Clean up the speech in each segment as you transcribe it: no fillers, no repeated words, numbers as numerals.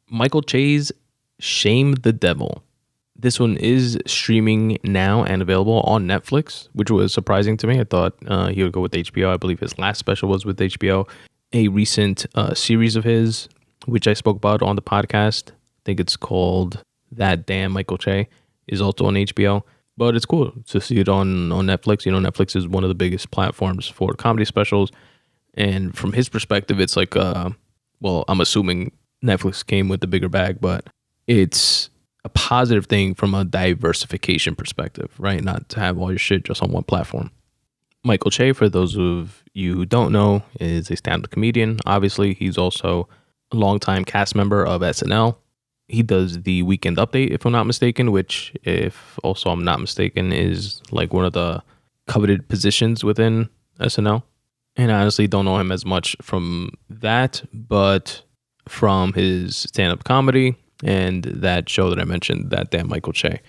Michael Che's Shame the Devil. This one is streaming now and available on Netflix, which was surprising to me. I thought he would go with HBO. I believe his last special was with HBO. A recent series of his, which I spoke about on the podcast, I think it's called That Damn Michael Che, is also on HBO. But it's cool to see it on Netflix. You know, Netflix is one of the biggest platforms for comedy specials. And from his perspective, it's like, well, I'm assuming Netflix came with the bigger bag, but it's a positive thing from a diversification perspective, right? Not to have all your shit just on one platform. Michael Che, for those of you who don't know, is a stand-up comedian. Obviously, he's also a longtime cast member of SNL. He does the Weekend Update, if I'm not mistaken, which, if also I'm not mistaken, is like one of the coveted positions within SNL. And I honestly don't know him as much from that, but from his stand-up comedy and that show that I mentioned, That Damn Michael Che.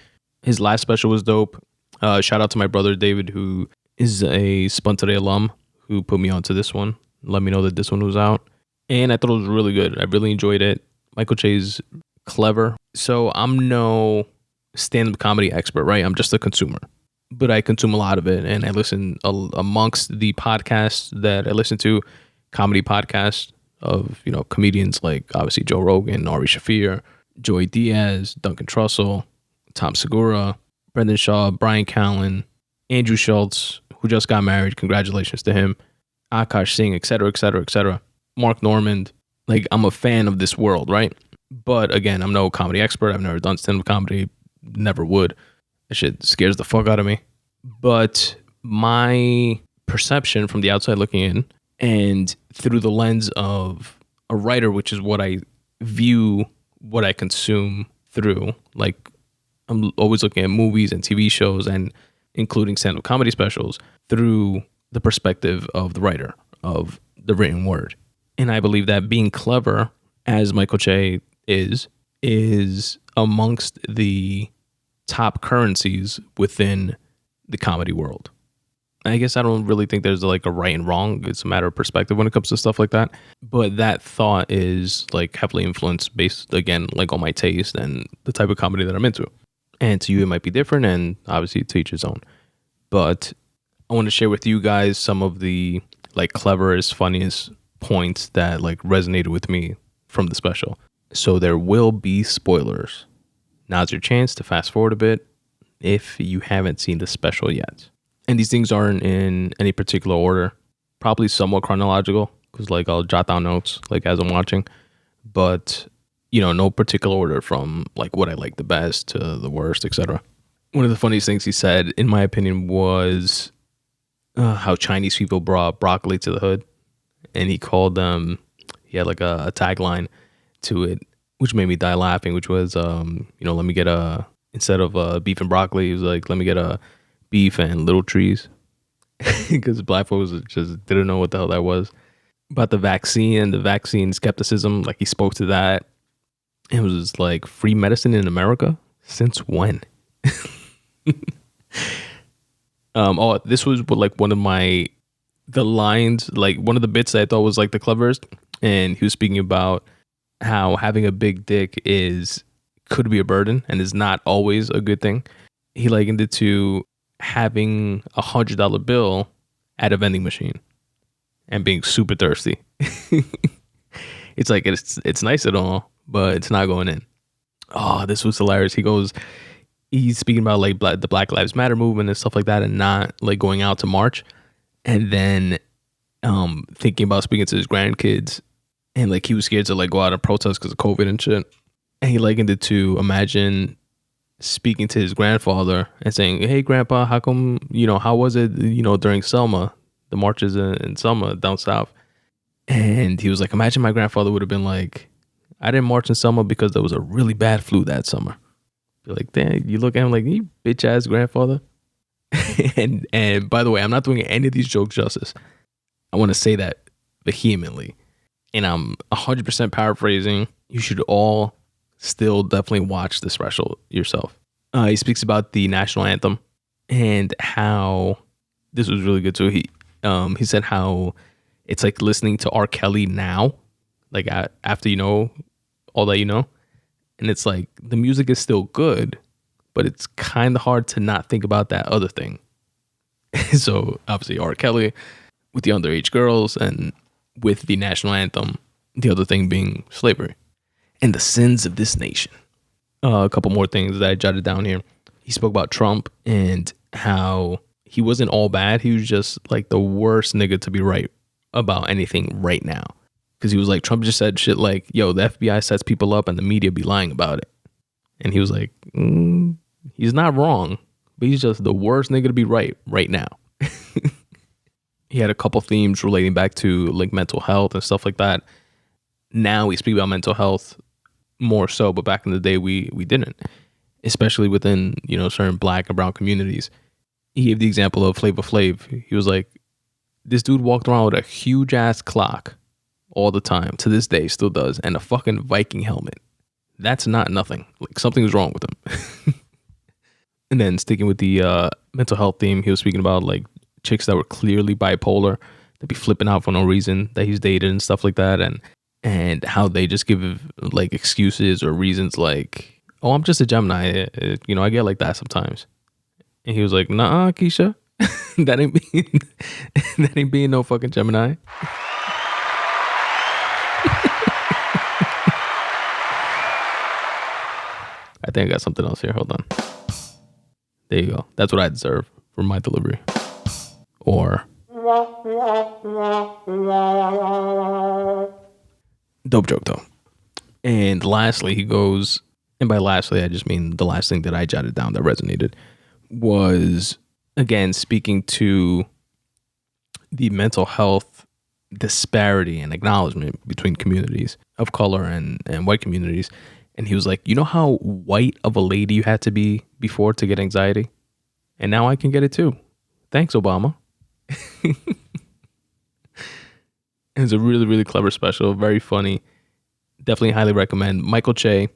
His last special was dope. Shout out to my brother David, who is a Spun Today alum, who put me onto this one. Let me know that this one was out. And I thought it was really good. I really enjoyed it. Michael Che's clever. So I'm no stand-up comedy expert, right? I'm just a consumer. But I consume a lot of it. And I listen amongst the podcasts that I listen to, comedy podcasts of, you know, comedians like obviously Joe Rogan, Ari Shaffir, Joey Diaz, Duncan Trussell, Tom Segura, Brendan Shaw, Brian Callen, Andrew Schultz, who just got married. Congratulations to him. Akash Singh, etc., etc., etc. Mark Normand. Like, I'm a fan of this world, right? But again, I'm no comedy expert. I've never done stand-up comedy. Never would. That shit scares the fuck out of me. But my perception from the outside looking in, and through the lens of a writer, which is what I view what I consume through, like I'm always looking at movies and TV shows and including stand-up comedy specials through the perspective of the writer, of the written word. And I believe that being clever, as Michael Che is amongst the top currencies within the comedy world. I guess I don't really think there's like a right and wrong. It's a matter of perspective when it comes to stuff like that. But that thought is like heavily influenced based, again, like on my taste and the type of comedy that I'm into. And to you, it might be different, and obviously to each his own. But I want to share with you guys some of the like cleverest, funniest points that like resonated with me from the special. So there will be spoilers. Now's your chance to fast forward a bit if you haven't seen the special yet. And these things aren't in any particular order, probably somewhat chronological, because like I'll jot down notes like as I'm watching, but you know, no particular order from like what I like the best to the worst, etc. One of the funniest things he said, in my opinion, was how Chinese people brought broccoli to the hood, and he called them. He had like a tagline to it, which made me die laughing, which was, let me get instead of beef and broccoli, he was like, let me get a beef and little trees, because black folks just didn't know what the hell that was. About the vaccine and the vaccine skepticism, like he spoke to that. It was just like, free medicine in America? Since when? This was like one of the lines, like one of the bits that I thought was like the cleverest. And he was speaking about how having a big dick could be a burden and is not always a good thing. He likened it to having $100 bill at a vending machine and being super thirsty. It's like, it's nice at all, but it's not going in. Oh, this was hilarious. He's speaking about like the Black Lives Matter movement and stuff like that, and not like going out to march, and then thinking about speaking to his grandkids, and like he was scared to like go out and protest because of COVID and shit. And he likened it to, imagine speaking to his grandfather and saying, hey grandpa, how come, how was it, during Selma, the marches in Selma down south? And he was like, imagine my grandfather would have been like, I didn't march in Selma because there was a really bad flu that summer. You're like, damn, you look at him like, you bitch ass grandfather. and by the way, I'm not doing any of these jokes justice. I want to say that vehemently. And I'm 100% paraphrasing. You should all still definitely watch the special yourself. He speaks about the national anthem and how this was really good too. He said how it's like listening to R. Kelly now, like after All That You Know. And it's like the music is still good, but it's kind of hard to not think about that other thing. So obviously R. Kelly with the underage girls, and with the national anthem, the other thing being slavery and the sins of this nation. A couple more things that I jotted down here. He spoke about Trump and how he wasn't all bad. He was just like the worst nigga to be right about anything right now. Because he was like, Trump just said shit like, yo, the FBI sets people up and the media be lying about it. And he was like, he's not wrong, but he's just the worst nigga to be right now. He had a couple themes relating back to like mental health and stuff like that. Now we speak about mental health more so, but back in the day we didn't, especially within, you know, certain black and brown communities. He gave the example of Flavor Flav. He was like, this dude walked around with a huge ass clock all the time, to this day still does, and a fucking Viking helmet. That's not nothing. Like, something's wrong with him. And then sticking with the mental health theme, he was speaking about like chicks that were clearly bipolar, that be flipping out for no reason, that he's dated and stuff like that, and how they just give like excuses or reasons like, oh, I'm just a Gemini, you know, I get like that sometimes. And he was like, nah, Keisha, that ain't being no fucking Gemini. I think I got something else here. Hold on. There you go. That's what I deserve for my delivery. Or dope joke though. And lastly, he goes, and by lastly, I just mean the last thing that I jotted down that resonated was, again, speaking to the mental health disparity and acknowledgement between communities of color and white communities. And he was like, you know how white of a lady you had to be before to get anxiety? And now I can get it too. Thanks, Obama. It's a really, really clever special. Very funny. Definitely highly recommend. Michael Che,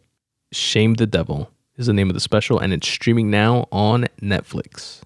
Shame the Devil is the name of the special, and it's streaming now on Netflix.